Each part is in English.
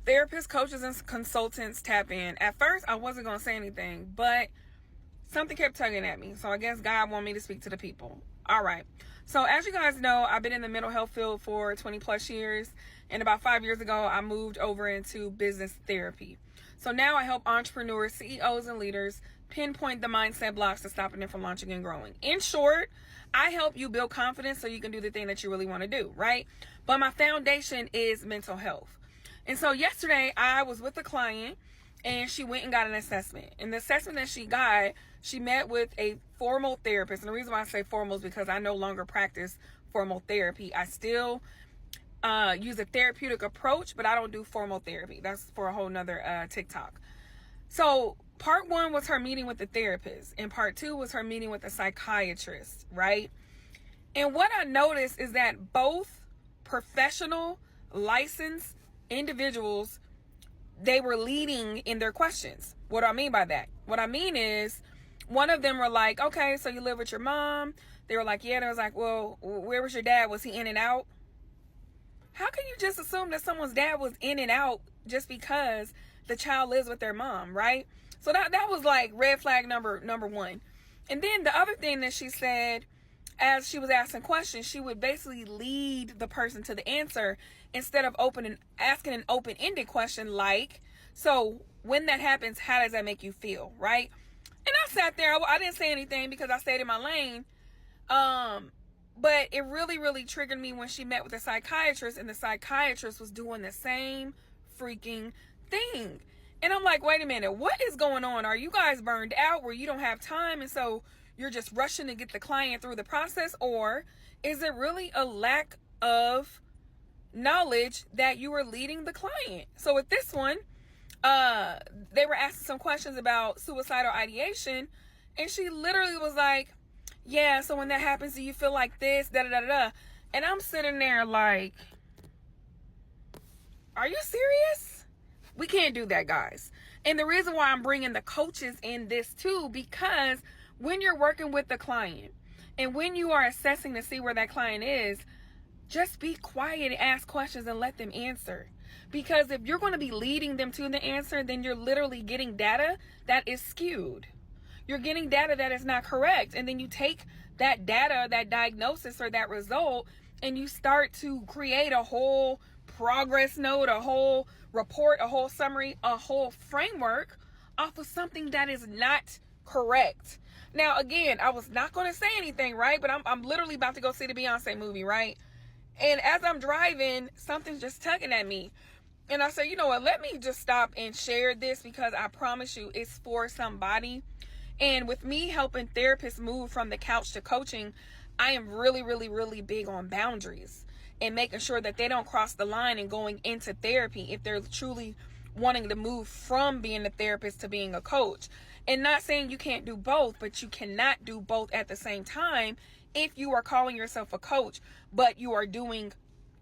therapists, coaches, and consultants tap in. At first, I wasn't going to say anything, but something kept tugging at me. So I guess God wanted me to speak to the people. All right. So as you guys know, I've been in the mental health field for 20 plus years. And about 5 years ago, I moved over into business therapy. So now I help entrepreneurs, CEOs, and leaders pinpoint the mindset blocks to stopping them from launching and growing. In short, I help you build confidence so you can do the thing that you really want to do, right? But my foundation is mental health. And so yesterday I was with a client and she went and got an assessment. And the assessment that she got, she met with a formal therapist. And the reason why I say formal is because I no longer practice formal therapy. I still use a therapeutic approach, but I don't do formal therapy. That's for a whole nother TikTok. So part one was her meeting with the therapist, and part two was her meeting with a psychiatrist, right? And what I noticed is that both professional, licensed individuals, they were leading in their questions. What do I mean by that? What I mean is, one of them were like, okay, so you live with your mom? They were like, yeah. And I was like, well, where was your dad? Was he in and out? How can you just assume that someone's dad was in and out just because the child lives with their mom, right? So that was like red flag number one. And then the other thing that she said, as she was asking questions, she would basically lead the person to the answer instead of asking an open-ended question like, so when that happens, how does that make you feel, right? And I sat there. I didn't say anything because I stayed in my lane. But it really, really triggered me when she met with a psychiatrist and the psychiatrist was doing the same freaking thing. And I'm like, wait a minute, what is going on? Are you guys burned out where you don't have time and so you're just rushing to get the client through the process? Or is it really a lack of knowledge that you are leading the client? So with this one, they were asking some questions about suicidal ideation, and she literally was like, yeah, so when that happens, do you feel like this, da da da da? And I'm sitting there like, are you serious? We can't do that, guys. And the reason why I'm bringing the coaches in this too, because when you're working with the client and when you are assessing to see where that client is, just be quiet and ask questions and let them answer. Because if you're going to be leading them to the answer, then you're literally getting data that is skewed. You're getting data that is not correct. And then you take that data, that diagnosis or that result, and you start to create a whole progress note, a whole report, a whole summary, a whole framework off of something that is not correct. Now, again, I was not going to say anything, right? But I'm literally about to go see the Beyonce movie, right? And as I'm driving, something's just tugging at me. And I said, you know what? Let me just stop and share this because I promise you it's for somebody. And with me helping therapists move from the couch to coaching, I am really, really, really big on boundaries and making sure that they don't cross the line and going into therapy if they're truly wanting to move from being a therapist to being a coach. And not saying you can't do both, but you cannot do both at the same time if you are calling yourself a coach, but you are doing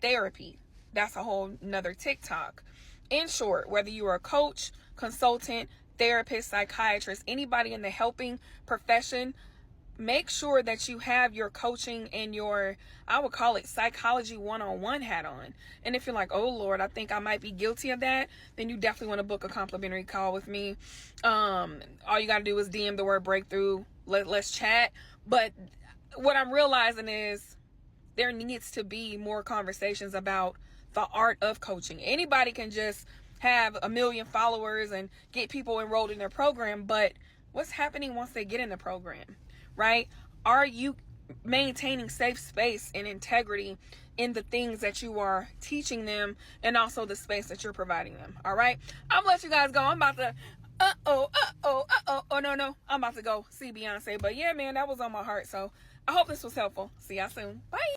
therapy. That's a whole nother TikTok. In short, whether you are a coach, consultant, therapist, psychiatrist, anybody in the helping profession, make sure that you have your coaching and your, I would call it psychology one-on-one hat on. And if you're like, oh Lord, I think I might be guilty of that, then you definitely want to book a complimentary call with me. All you got to do is DM the word breakthrough. Let's chat. But what I'm realizing is there needs to be more conversations about the art of coaching. Anybody can just have 1 million followers and get people enrolled in their program, but what's happening once they get in the program, right? Are you maintaining safe space and integrity in the things that you are teaching them and also the space that you're providing them? All right, I'm gonna let you guys go. I'm about to no, I'm about to go see Beyonce. But yeah, man, that was on my heart. So I hope this was helpful. See y'all soon. Bye.